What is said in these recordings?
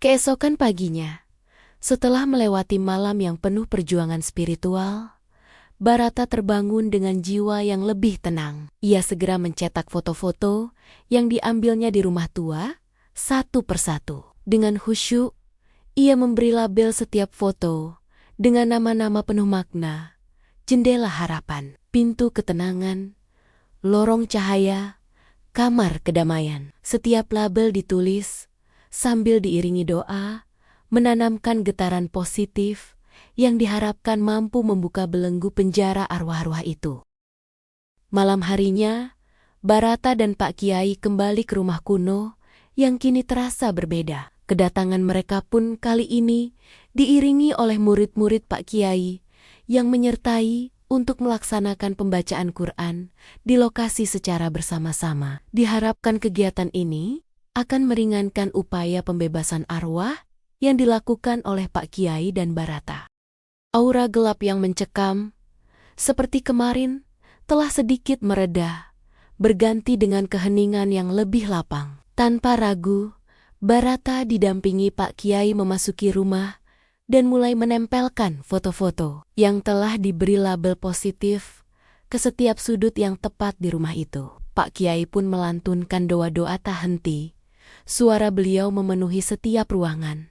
Keesokan paginya, setelah melewati malam yang penuh perjuangan spiritual, Barata terbangun dengan jiwa yang lebih tenang. Ia segera mencetak foto-foto yang diambilnya di rumah tua, satu persatu. Dengan khusyuk, ia memberi label setiap foto dengan nama-nama penuh makna: jendela harapan, pintu ketenangan, lorong cahaya, kamar kedamaian. Setiap label ditulis sambil diiringi doa, menanamkan getaran positif yang diharapkan mampu membuka belenggu penjara arwah-arwah itu. Malam harinya, Barata dan Pak Kiai kembali ke rumah kuno yang kini terasa berbeda. Kedatangan mereka pun kali ini diiringi oleh murid-murid Pak Kiai yang menyertai untuk melaksanakan pembacaan Quran di lokasi secara bersama-sama. Diharapkan kegiatan ini akan meringankan upaya pembebasan arwah yang dilakukan oleh Pak Kiai dan Barata. Aura gelap yang mencekam, seperti kemarin, telah sedikit mereda, berganti dengan keheningan yang lebih lapang. Tanpa ragu, Barata didampingi Pak Kiai memasuki rumah dan mulai menempelkan foto-foto yang telah diberi label positif ke setiap sudut yang tepat di rumah itu. Pak Kiai pun melantunkan doa-doa tak henti. Suara beliau memenuhi setiap ruangan,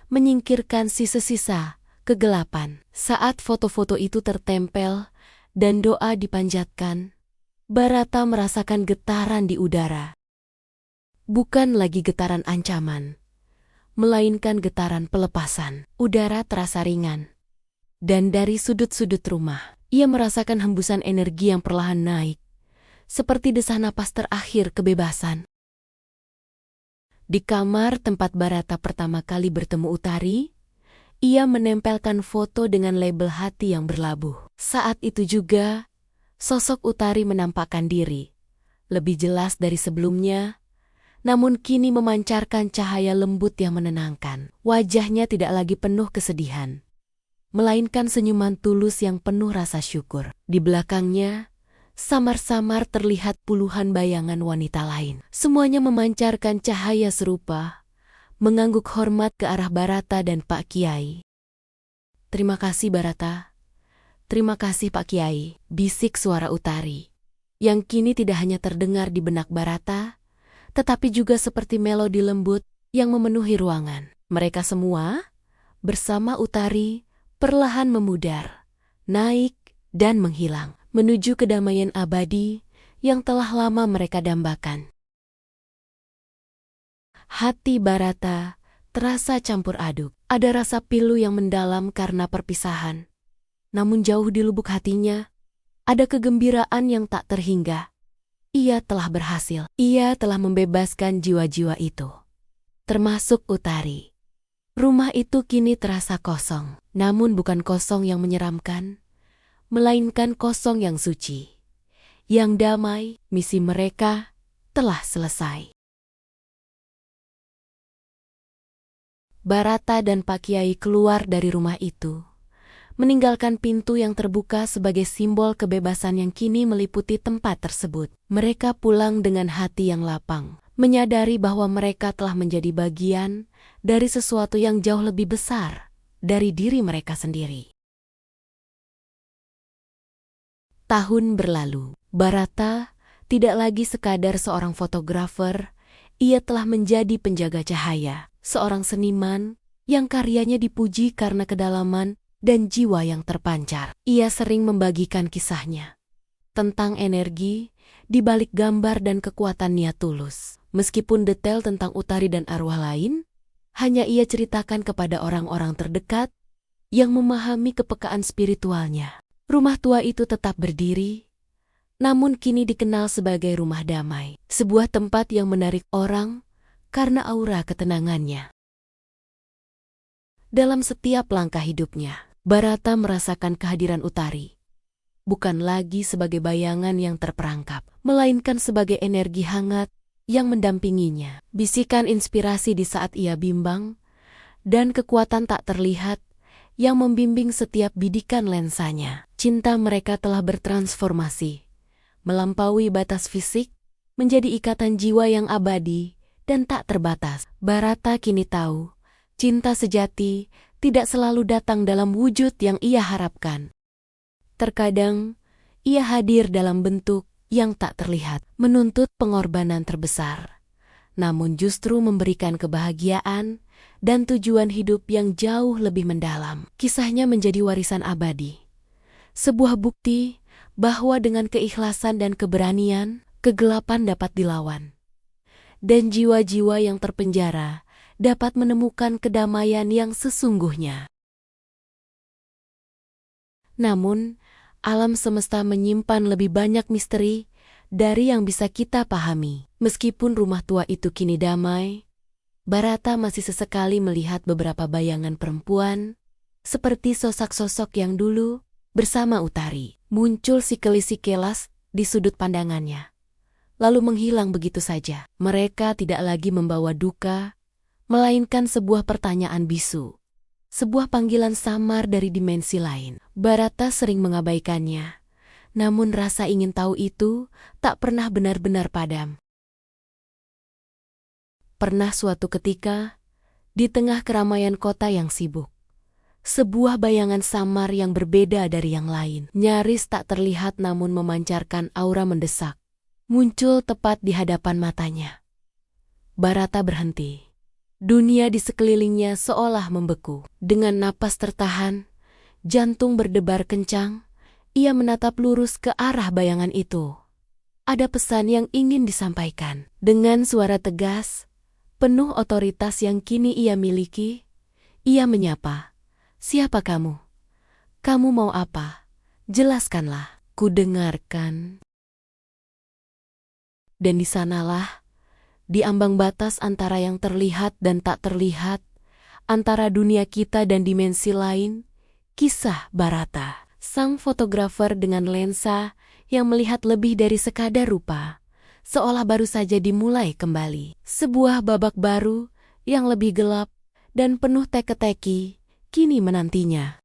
menyingkirkan sisa-sisa kegelapan. Saat foto-foto itu tertempel dan doa dipanjatkan, Barata merasakan getaran di udara. Bukan lagi getaran ancaman, melainkan getaran pelepasan. Udara terasa ringan. Dan dari sudut-sudut rumah, ia merasakan hembusan energi yang perlahan naik, seperti desah napas terakhir kebebasan. Di kamar tempat Barata pertama kali bertemu Utari, ia menempelkan foto dengan label hati yang berlabuh. Saat itu juga, sosok Utari menampakkan diri, lebih jelas dari sebelumnya, namun kini memancarkan cahaya lembut yang menenangkan. Wajahnya tidak lagi penuh kesedihan, melainkan senyuman tulus yang penuh rasa syukur. Di belakangnya, samar-samar terlihat puluhan bayangan wanita lain. Semuanya memancarkan cahaya serupa, mengangguk hormat ke arah Barata dan Pak Kiai. "Terima kasih Barata. Terima kasih Pak Kiai," bisik suara Utari, yang kini tidak hanya terdengar di benak Barata, tetapi juga seperti melodi lembut yang memenuhi ruangan. Mereka semua, bersama Utari, perlahan memudar, naik, dan menghilang, menuju kedamaian abadi yang telah lama mereka dambakan. Hati Barata terasa campur aduk. Ada rasa pilu yang mendalam karena perpisahan. Namun jauh di lubuk hatinya, ada kegembiraan yang tak terhingga. Ia telah berhasil. Ia telah membebaskan jiwa-jiwa itu, termasuk Utari. Rumah itu kini terasa kosong. Namun bukan kosong yang menyeramkan, melainkan kosong yang suci, yang damai. Misi mereka telah selesai. Barata dan Pak Kiai keluar dari rumah itu, meninggalkan pintu yang terbuka sebagai simbol kebebasan yang kini meliputi tempat tersebut. Mereka pulang dengan hati yang lapang, menyadari bahwa mereka telah menjadi bagian dari sesuatu yang jauh lebih besar dari diri mereka sendiri. Tahun berlalu, Barata tidak lagi sekadar seorang fotografer, ia telah menjadi penjaga cahaya. Seorang seniman yang karyanya dipuji karena kedalaman dan jiwa yang terpancar. Ia sering membagikan kisahnya tentang energi di balik gambar dan kekuatan niat tulus. Meskipun detail tentang Utari dan arwah lain hanya ia ceritakan kepada orang-orang terdekat yang memahami kepekaan spiritualnya. Rumah tua itu tetap berdiri, namun kini dikenal sebagai rumah damai, sebuah tempat yang menarik orang karena aura ketenangannya. Dalam setiap langkah hidupnya, Barata merasakan kehadiran Utari, bukan lagi sebagai bayangan yang terperangkap, melainkan sebagai energi hangat yang mendampinginya. Bisikan inspirasi di saat ia bimbang, dan kekuatan tak terlihat yang membimbing setiap bidikan lensanya. Cinta mereka telah bertransformasi, melampaui batas fisik, menjadi ikatan jiwa yang abadi dan tak terbatas. Barata kini tahu Cinta sejati tidak selalu datang dalam wujud yang ia harapkan. Terkadang, ia hadir dalam bentuk yang tak terlihat, menuntut pengorbanan terbesar, namun justru memberikan kebahagiaan dan tujuan hidup yang jauh lebih mendalam. Kisahnya menjadi warisan abadi, sebuah bukti bahwa dengan keikhlasan dan keberanian, kegelapan dapat dilawan, dan jiwa-jiwa yang terpenjara dapat menemukan kedamaian yang sesungguhnya. Namun, alam semesta menyimpan lebih banyak misteri dari yang bisa kita pahami. Meskipun rumah tua itu kini damai, Barata masih sesekali melihat beberapa bayangan perempuan, seperti sosok-sosok yang dulu bersama Utari. Muncul sikeli-sikelas di sudut pandangannya, lalu menghilang begitu saja. Mereka tidak lagi membawa duka, melainkan sebuah pertanyaan bisu, sebuah panggilan samar dari dimensi lain. Barata sering mengabaikannya, namun rasa ingin tahu itu tak pernah benar-benar padam. Pernah suatu ketika, di tengah keramaian kota yang sibuk, sebuah bayangan samar yang berbeda dari yang lain, nyaris tak terlihat namun memancarkan aura mendesak, muncul tepat di hadapan matanya. Barata berhenti. Dunia di sekelilingnya seolah membeku. Dengan napas tertahan, jantung berdebar kencang, ia menatap lurus ke arah bayangan itu. Ada pesan yang ingin disampaikan. Dengan suara tegas, penuh otoritas yang kini ia miliki, ia menyapa. Siapa kamu? Kamu mau apa? Jelaskanlah. Ku dengarkan. Dan di sanalah, di ambang batas antara yang terlihat dan tak terlihat, antara dunia kita dan dimensi lain, kisah Barata, sang fotografer dengan lensa yang melihat lebih dari sekadar rupa, seolah baru saja dimulai kembali. Sebuah babak baru yang lebih gelap dan penuh teka-teki kini menantinya.